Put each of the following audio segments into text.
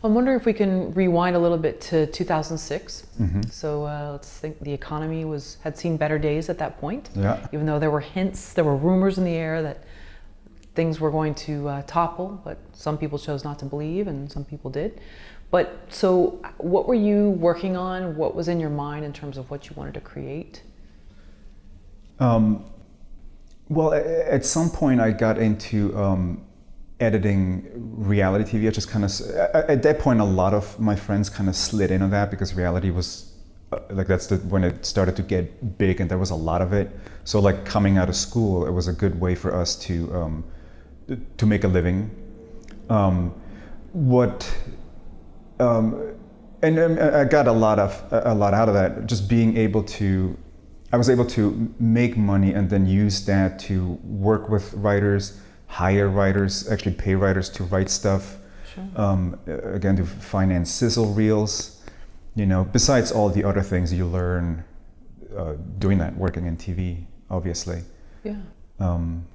I'm wondering if we can rewind a little bit to 2006. Mm-hmm. So let's think the economy had seen better days at that point. Yeah. Even though there were rumors in the air that things were going to topple, but some people chose not to believe and some people did. But so what were you working on? What was in your mind in terms of what you wanted to create? Well, at some point I got into editing reality TV. I just kind of, at that point, a lot of my friends kind of slid in on that because reality was when it started to get big and there was a lot of it. So like coming out of school, it was a good way for us to make a living. And I got a lot out of that. Just being able to, I was able to make money and then use that to work with writers, hire writers, actually pay writers to write stuff. Sure. Again, to finance sizzle reels, besides all the other things you learn doing that, working in TV, obviously. Yeah.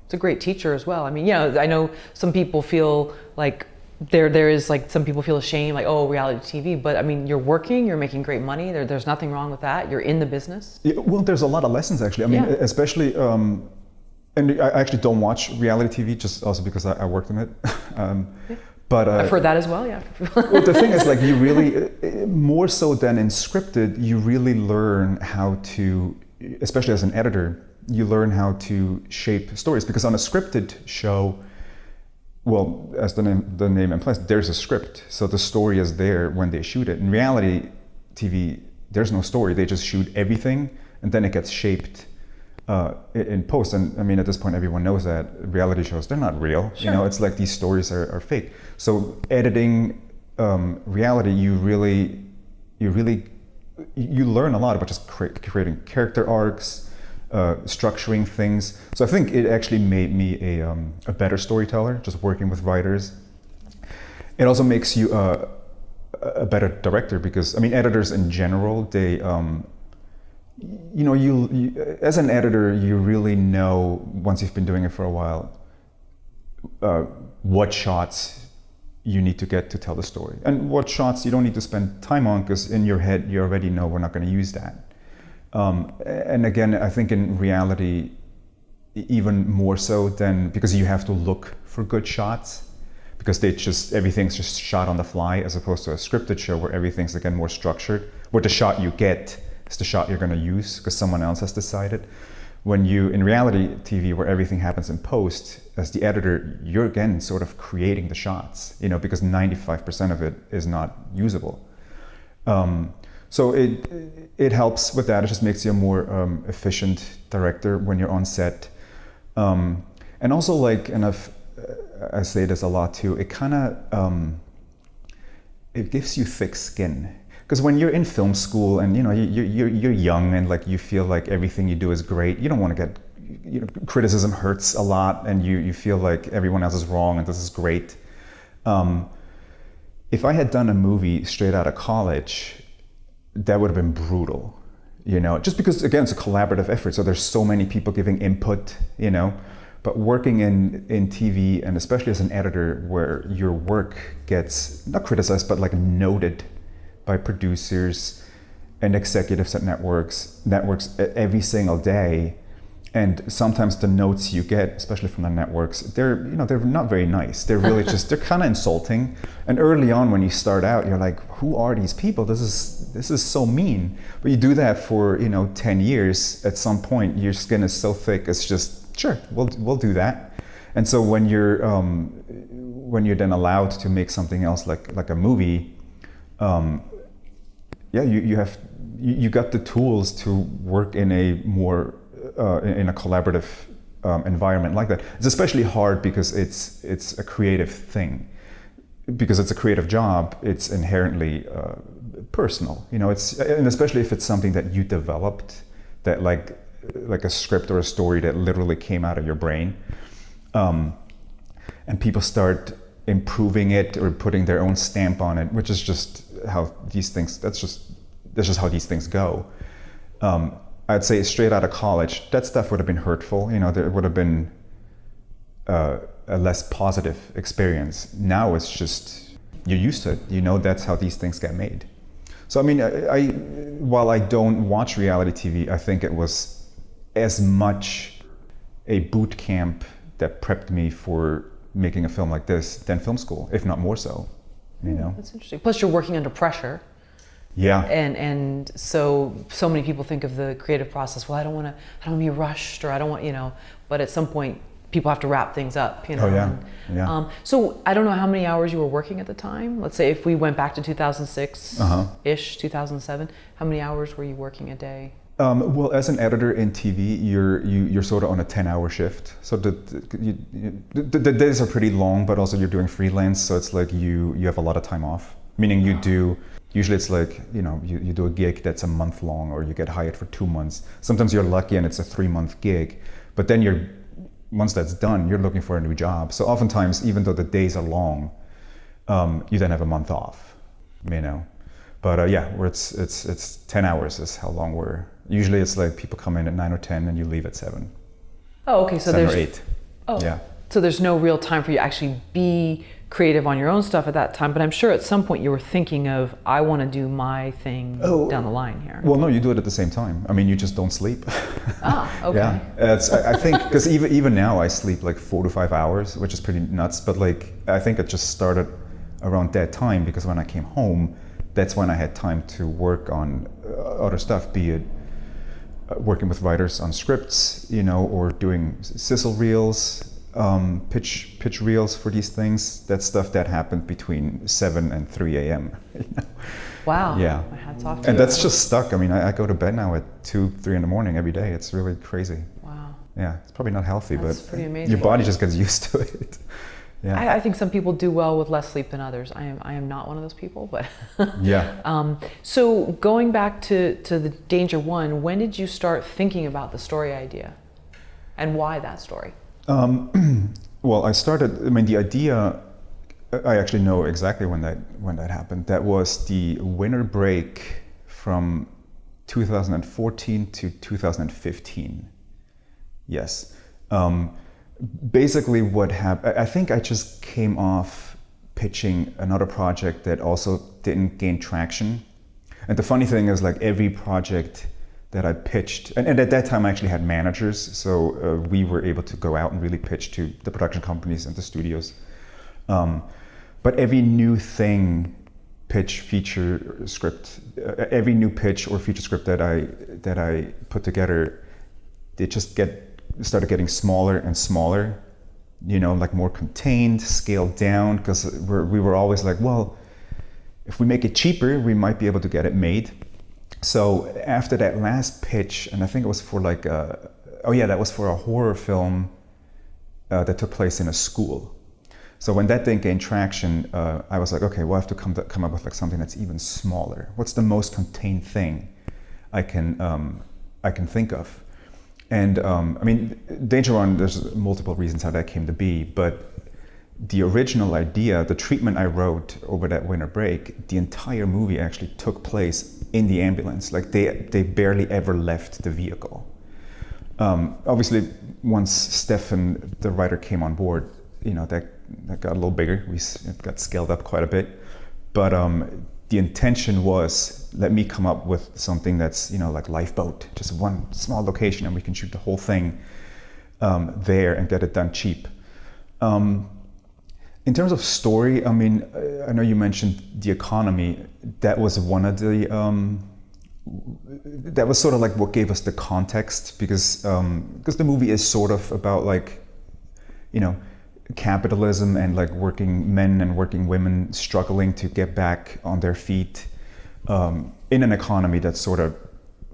It's a great teacher as well. I mean, I know some people feel like there is like, some people feel ashamed, like, oh, reality TV, but I mean, you're working, you're making great money. There's nothing wrong with that. You're in the business. Yeah, well, there's a lot of lessons actually. I mean, especially, and I actually don't watch reality TV just also because I worked in it. But I've heard that as well, yeah. Well, the thing is, like, you really, more so than in scripted, you really learn how to, especially as an editor, you learn how to shape stories. Because on a scripted show, well, as the name implies, there's a script. So the story is there when they shoot it. In reality TV, there's no story. They just shoot everything and then it gets shaped in post. And I mean, at this point, everyone knows that reality shows, they're not real. Sure. It's like these stories are fake. So editing reality, you learn a lot about just creating character arcs, structuring things. So I think it actually made me a better storyteller, just working with writers. It also makes you a better director because, I mean, editors in general, they, you as an editor, you really know, once you've been doing it for a while, what shots you need to get to tell the story. And what shots you don't need to spend time on because in your head, you already know we're not going to use that. And again, I think in reality, even more so than, because you have to look for good shots because everything's just shot on the fly as opposed to a scripted show where everything's again more structured, where the shot you get is the shot you're going to use because someone else has decided. When in reality TV, where everything happens in post, as the editor, you're again sort of creating the shots, because 95% of it is not usable. So it helps with that. It just makes you a more efficient director when you're on set. And also, like, and I say this a lot too, it kind of, it gives you thick skin. Because when you're in film school and you're young and like you feel like everything you do is great, you don't want to get, criticism hurts a lot and you feel like everyone else is wrong and this is great. If I had done a movie straight out of college, that would have been brutal, just because, again, it's a collaborative effort. So there's so many people giving input, but working in TV, and especially as an editor, where your work gets not criticized, but like noted by producers and executives at networks every single day. And sometimes the notes you get, especially from the networks, they're not very nice. They're really they're kind of insulting. And early on when you start out, you're like, who are these people? This is so mean. But you do that for 10 years. At some point, your skin is so thick. It's just, sure, we'll do that. And so when you're then allowed to make something else like a movie, you got the tools to work in a more in a collaborative environment like that. It's especially hard because it's a creative thing. Because it's a creative job, it's inherently personal. And especially if it's something that you developed, that like a script or a story that literally came out of your brain, and people start improving it or putting their own stamp on it, which is just how these things. That's just how these things go. I'd say straight out of college, that stuff would have been hurtful. There would have been a less positive experience. Now it's just you're used to it. You know that's how these things get made. So I mean, while I don't watch reality TV, I think it was as much a boot camp that prepped me for making a film like this than film school, if not more so. You know, that's interesting. Plus, you're working under pressure. Yeah. And so many people think of the creative process. Well, I don't want to be rushed, or I don't want, you know. But at some point, people have to wrap things up, you know. Oh yeah. And, yeah. So I don't know how many hours you were working at the time. Let's say if we went back to 2006 ish, 2007, how many hours were you working a day? Well, as an editor in TV, you're sort of on a 10-hour shift. So the days are pretty long, but also you're doing freelance, so it's like you have a lot of time off. Meaning you do, usually it's like, you know, you do a gig that's a month long, or you get hired for 2 months. Sometimes you're lucky and it's a 3-month gig, but then once that's done, you're looking for a new job. So oftentimes, even though the days are long, you then have a month off, you know. But yeah, where it's 10 hours is how long we're. Usually it's like people come in at 9 or 10 and you leave at 7. Oh, okay. So 7 there's or 8. Oh, yeah. So there's no real time for you to actually be creative on your own stuff at that time. But I'm sure at some point you were thinking of, I want to do my thing down the line here. Well, no, you do it at the same time. I mean, you just don't sleep. Ah, okay. Yeah, I think because even now I sleep like 4 to 5 hours, which is pretty nuts. But like I think it just started around that time, because when I came home, that's when I had time to work on other stuff, be it working with writers on scripts, you know, or doing sizzle reels, pitch reels for these things. That's stuff that happened between 7 and 3 a.m. You know? Wow. Yeah. My hat's off to and you. that's just stuck. I mean, I go to bed now at 2, 3 in the morning every day. It's really crazy. Wow. Yeah, it's probably not healthy, That's but pretty amazing. your body just gets used to it. Yeah. I think some people do well with less sleep than others. I am not one of those people, but Yeah. So going back to the Danger One, when did you start thinking about the story idea, and why that story? Well, I mean, the idea, I actually know exactly when that happened. That was the winter break from 2014 to 2015. Yes. Basically what happened, I think I just came off pitching another project that also didn't gain traction. And the funny thing is, like, every project that I pitched, and at that time I actually had managers, so we were able to go out and really pitch to the production companies and the studios. But every new thing, pitch, feature, script, every new pitch or feature script that I put together, they just started getting smaller and smaller, you know, like more contained, scaled down, because we were always like, well, if we make it cheaper, we might be able to get it made. So after that last pitch, and I think it was for like that was for a horror film that took place in a school. So when that didn't gain traction, I was like, okay, well, I have to come up with like something that's even smaller. What's the most contained thing I can think of? And I mean, Danger One, there's multiple reasons how that came to be, but the original idea, the treatment I wrote over that winter break, the entire movie actually took place in the ambulance. Like they barely ever left the vehicle. Obviously, once Stefan, the writer, came on board, you know, that got a little bigger. It got scaled up quite a bit. But the intention was, let me come up with something that's, you know, like Lifeboat, just one small location, and we can shoot the whole thing there and get it done cheap. In terms of story, I mean, I know you mentioned the economy. That was one of the, that was sort of like what gave us the context, because the movie is sort of about, like, you know, capitalism and like working men and working women struggling to get back on their feet in an economy that's sort of,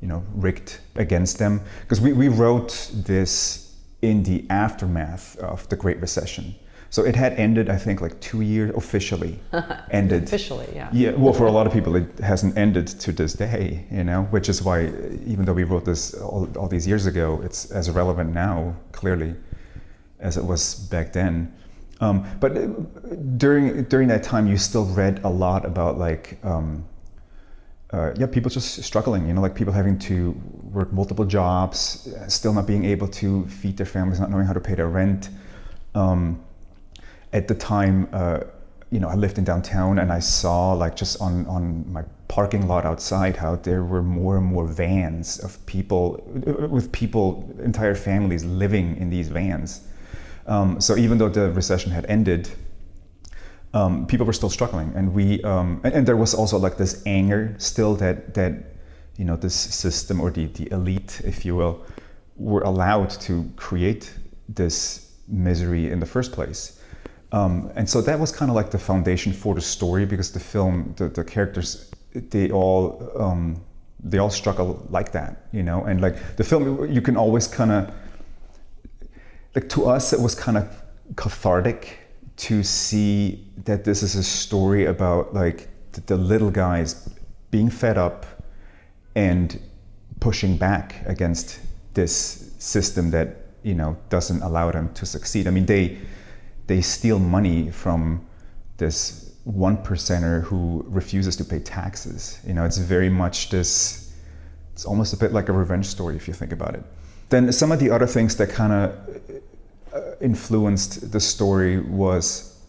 you know, rigged against them. Because we wrote this in the aftermath of the Great Recession. So it had ended, I think, like 2 years officially. Ended. Officially, yeah. Yeah, well, for a lot of people, it hasn't ended to this day, you know, which is why, even though we wrote this all these years ago, it's as relevant now, clearly, as it was back then. But during that time, you still read a lot about, like, people just struggling, you know, like people having to work multiple jobs, still not being able to feed their families, not knowing how to pay their rent. At the time, I lived in downtown, and I saw like just on my parking lot outside how there were more and more vans of people, entire families living in these vans. So even though the recession had ended, people were still struggling, and there was also like this anger still that this system, or the elite, if you will, were allowed to create this misery in the first place. And so that was kind of like the foundation for the story, because the film, the characters, they all struggle like that, and like the film, you can always kind of, like, to us it was kind of cathartic to see that this is a story about like the little guys being fed up and pushing back against this system that doesn't allow them to succeed. I mean, they steal money from this 1%er who refuses to pay taxes. It's very much this, it's almost a bit like a revenge story if you think about it. Then some of the other things that kind of influenced the story was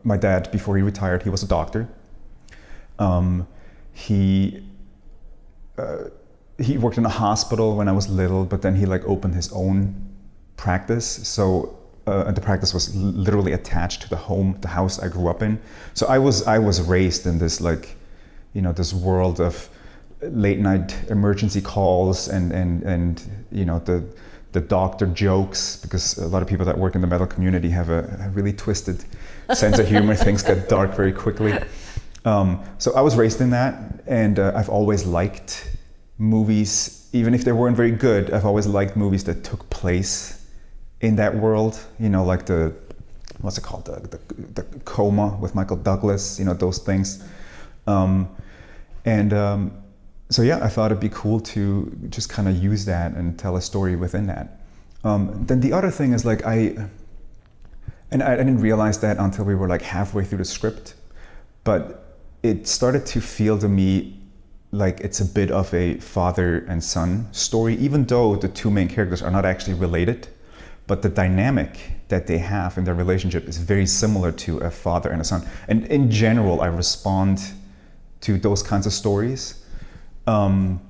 my dad. Before he retired, he was a doctor. He worked in a hospital when I was little, but then he like opened his own practice. So and the practice was literally attached to the house I grew up in. So I was raised in this like, this world of late night emergency calls and the doctor jokes, because a lot of people that work in the medical community have a really twisted sense of humor. Things get dark very quickly. So I was raised in that, and I've always liked movies, even if they weren't very good. I've always liked movies that took place in that world, like what's it called, the Coma with Michael Douglas, those things. So yeah, I thought it'd be cool to just kind of use that and tell a story within that. Then the other thing is like I didn't realize that until we were like halfway through the script, but it started to feel to me like it's a bit of a father and son story, even though the two main characters are not actually related. But the dynamic that they have in their relationship is very similar to a father and a son. And in general, I respond to those kinds of stories. You've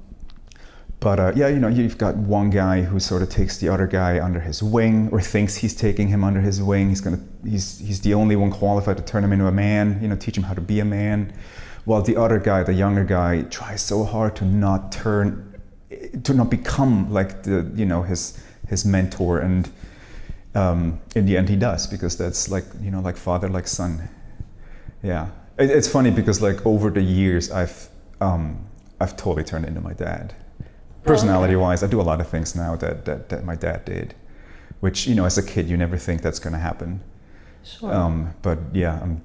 got one guy who sort of takes the other guy under his wing, or thinks he's taking him under his wing. He's the only one qualified to turn him into a man, teach him how to be a man. While the other guy, the younger guy, tries so hard to not become like his mentor, and in the end he does, because that's like like father like son. Yeah, it's funny because like over the years I've totally turned into my dad. Personality wise, I do a lot of things now that my dad did, which as a kid you never think that's going to happen. Sure. But yeah, I'm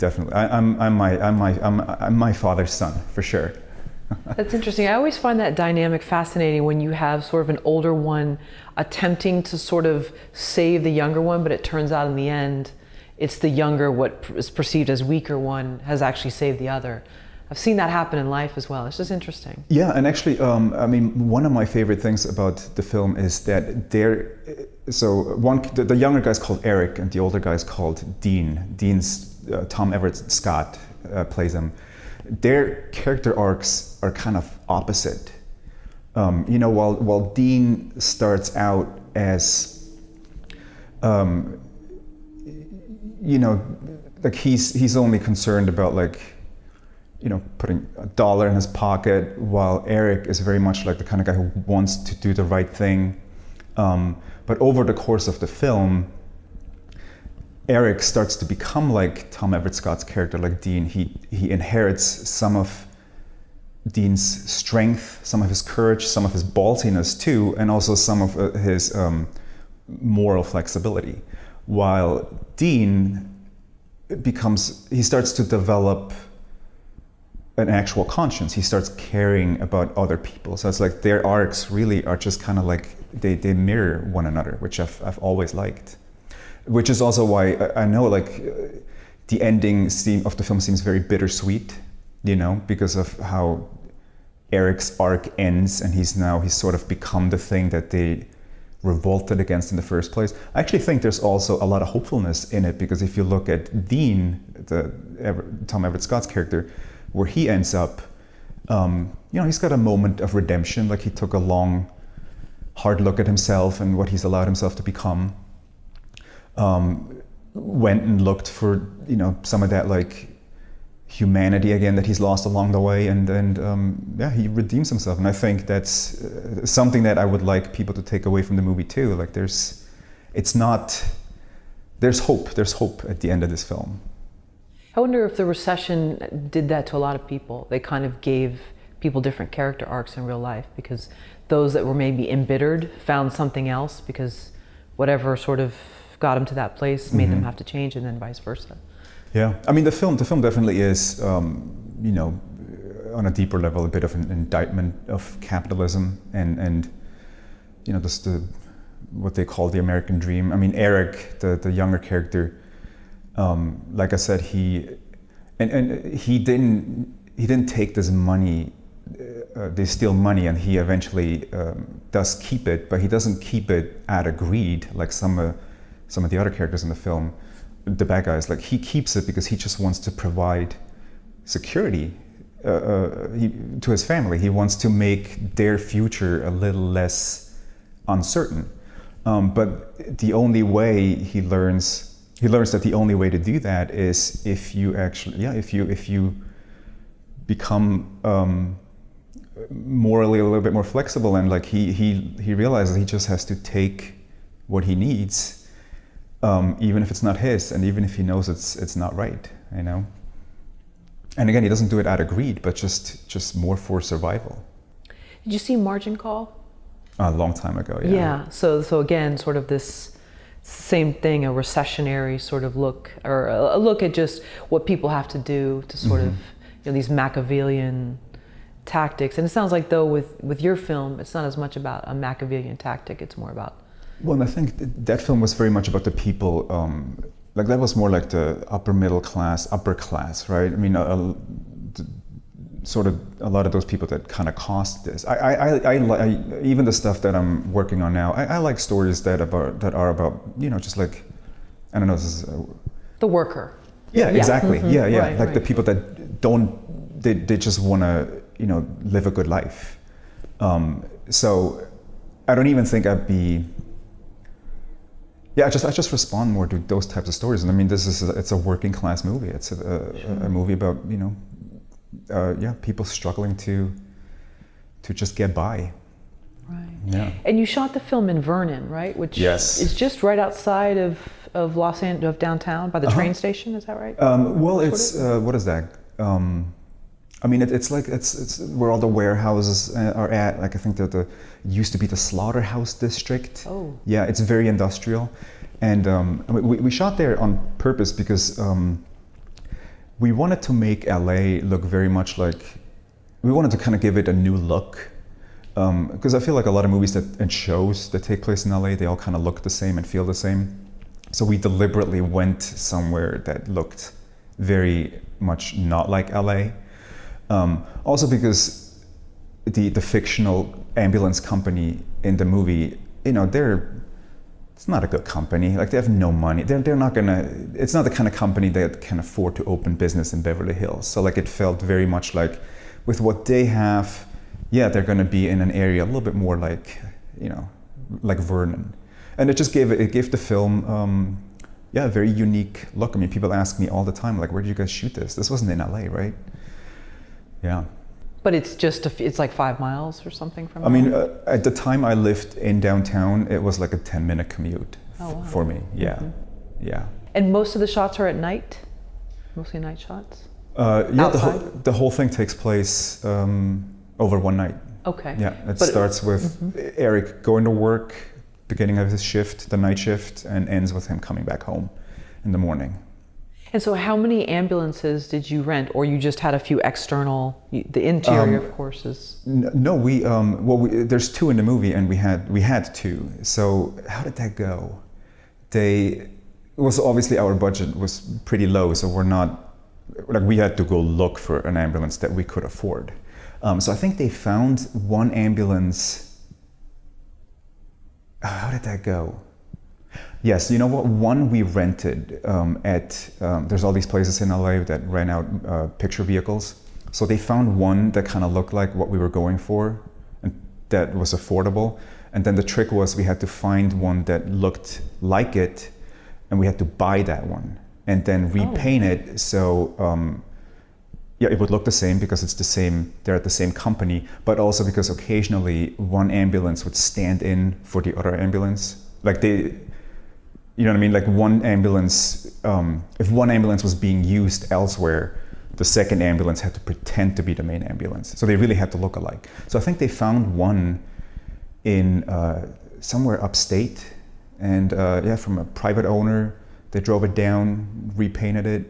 my father's son for sure. That's interesting. I always find that dynamic fascinating when you have sort of an older one attempting to sort of save the younger one, but it turns out in the end, it's the younger, what is perceived as weaker one, has actually saved the other. I've seen that happen in life as well. It's just interesting. Yeah, and actually, one of my favorite things about the film is that the younger guy's called Eric and the older guy's called Dean. Dean's Tom Everett Scott plays him. Their character arcs are kind of opposite. While Dean starts out as, like he's only concerned about like, putting $1 in his pocket, while Eric is very much like the kind of guy who wants to do the right thing. But over the course of the film, Eric starts to become like Tom Everett Scott's character, like Dean. He inherits some of Dean's strength, some of his courage, some of his ballsiness too, and also some of his moral flexibility. While Dean starts to develop an actual conscience. He starts caring about other people. So it's like their arcs really are just kind of like they mirror one another, which I've always liked. Which is also why I know like the ending of the film seems very bittersweet, because of how Eric's arc ends, and he's sort of become the thing that they revolted against in the first place. I actually think there's also a lot of hopefulness in it, because if you look at Dean, Tom Everett Scott's character, where he ends up, he's got a moment of redemption. Like, he took a long, hard look at himself and what he's allowed himself to become. Went and looked for, some of that like humanity again that he's lost along the way, and he redeems himself. And I think that's something that I would like people to take away from the movie too. Like, there's hope. There's hope at the end of this film. I wonder if the recession did that to a lot of people. They kind of gave people different character arcs in real life, because those that were maybe embittered found something else, because whatever sort of got them to that place made them have to change, and then vice versa. Yeah, I mean, the film definitely is, on a deeper level, a bit of an indictment of capitalism and just what they call the American dream. I mean, Eric, the younger character, like I said, he didn't take this money. They steal money, and he eventually does keep it, but he doesn't keep it out of greed like some of the other characters in the film, the bad guys. Like, he keeps it because he just wants to provide security to his family. He wants to make their future a little less uncertain. But the only way he learns that the only way to do that is if you actually, if you become morally a little bit more flexible, and like he realizes he just has to take what he needs, even if it's not his, and even if he knows it's not right, And again, he doesn't do it out of greed, but just more for survival. Did you see Margin Call? A long time ago, yeah. Yeah. So again, sort of this same thing, a recessionary sort of look, or a look at just what people have to do to sort of, these Machiavellian tactics. And it sounds like, though, with your film, it's not as much about a Machiavellian tactic, it's more about... Well, and I think that film was very much about the people, like that was more like the upper class, right? I mean, sort of a lot of those people that kind of caused this. I even the stuff that I'm working on now, I like stories that are about, just like, I don't know, this is... the worker. Yeah, exactly. Mm-hmm. Yeah. Right, like right. the people that they just want to, live a good life. So I don't even think I'd be... Yeah, I just respond more to those types of stories. And I mean, it's a working class movie. It's a movie about, people struggling to just get by. Right. Yeah. And you shot the film in Vernon, right? Which is just right outside of Los Angeles, of downtown, by the train station. Is that right? Well, it's what is that? I mean, it's where all the warehouses are at. Like, I think that used to be the slaughterhouse district. Oh. Yeah, it's very industrial, and we shot there on purpose because we wanted to make LA look very much like. We wanted to kind of give it a new look, because I feel like a lot of movies and shows that take place in LA, they all kind of look the same and feel the same. So we deliberately went somewhere that looked very much not like LA. Also because the fictional ambulance company in the movie, it's not a good company. Like, they have no money. They're not gonna. It's not the kind of company that can afford to open business in Beverly Hills. So like, it felt very much like, with what they have, they're gonna be in an area a little bit more like, like Vernon, and it gave the film, a very unique look. I mean, people ask me all the time, like, where did you guys shoot this? This wasn't in LA, right? Yeah. But it's like 5 miles or something from. I mean, at the time I lived in downtown, it was like a 10-minute commute for me. Yeah, yeah. And most of the shots are at night. Mostly night shots. Yeah, the whole thing takes place over one night. Okay. Yeah, it starts with Eric going to work, beginning of his shift, the night shift, and ends with him coming back home in the morning. And so how many ambulances did you rent, or you just had a few external, the interior of course is... No, there's 2 in the movie, and we had 2. So how did that go? Obviously our budget was pretty low, so we had to go look for an ambulance that we could afford. So I think they found one ambulance how did that go? Yes, you know what? One we rented there's all these places in LA that rent out picture vehicles. So they found one that kind of looked like what we were going for, and that was affordable. And then the trick was we had to find one that looked like it, and we had to buy that one and then repaint it. So yeah, it would look the same because it's the same, they're at the same company, but also because occasionally one ambulance would stand in for the other ambulance. Like you know what I mean? Like one ambulance, if one ambulance was being used elsewhere, the second ambulance had to pretend to be the main ambulance. So they really had to look alike. So I think they found one in somewhere upstate, and yeah, from a private owner. They drove it down, repainted it,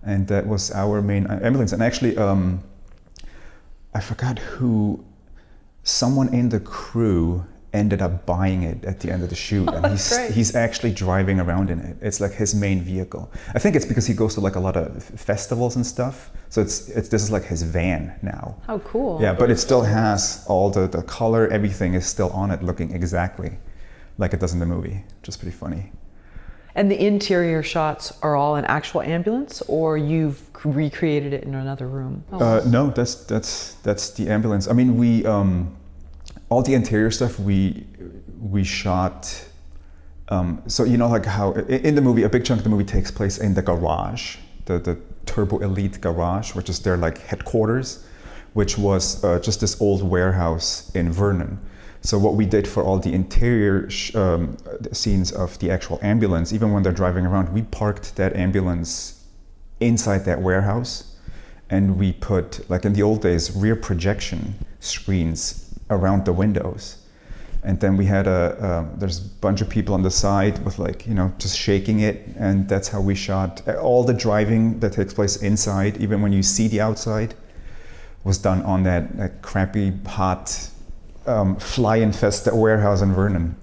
and that was our main ambulance. And actually, I forgot who, someone in the crew ended up buying it at the end of the shoot, and he's actually driving around in it. It's like his main vehicle. I think it's because he goes to like a lot of festivals and stuff. So this is like his van now. How cool. Yeah, but it still has all the color, everything is still on it, looking exactly like it does in the movie, which is pretty funny. And the interior shots are all an actual ambulance, or you've recreated it in another room? No, that's the ambulance. I mean, we all the interior stuff we shot. So you know, like how in the movie, a big chunk of the movie takes place in the garage, the Turbo Elite garage, which is their like headquarters, which was just this old warehouse in Vernon. So what we did for all the interior scenes of the actual ambulance, even when they're driving around, we parked that ambulance inside that warehouse, and we put, like in the old days, rear projection screens around the windows. And then we had there's a bunch of people on the side with like, you know, just shaking it, and that's how we shot. All the driving that takes place inside, even when you see the outside, was done on that crappy, hot, fly-infested warehouse in Vernon.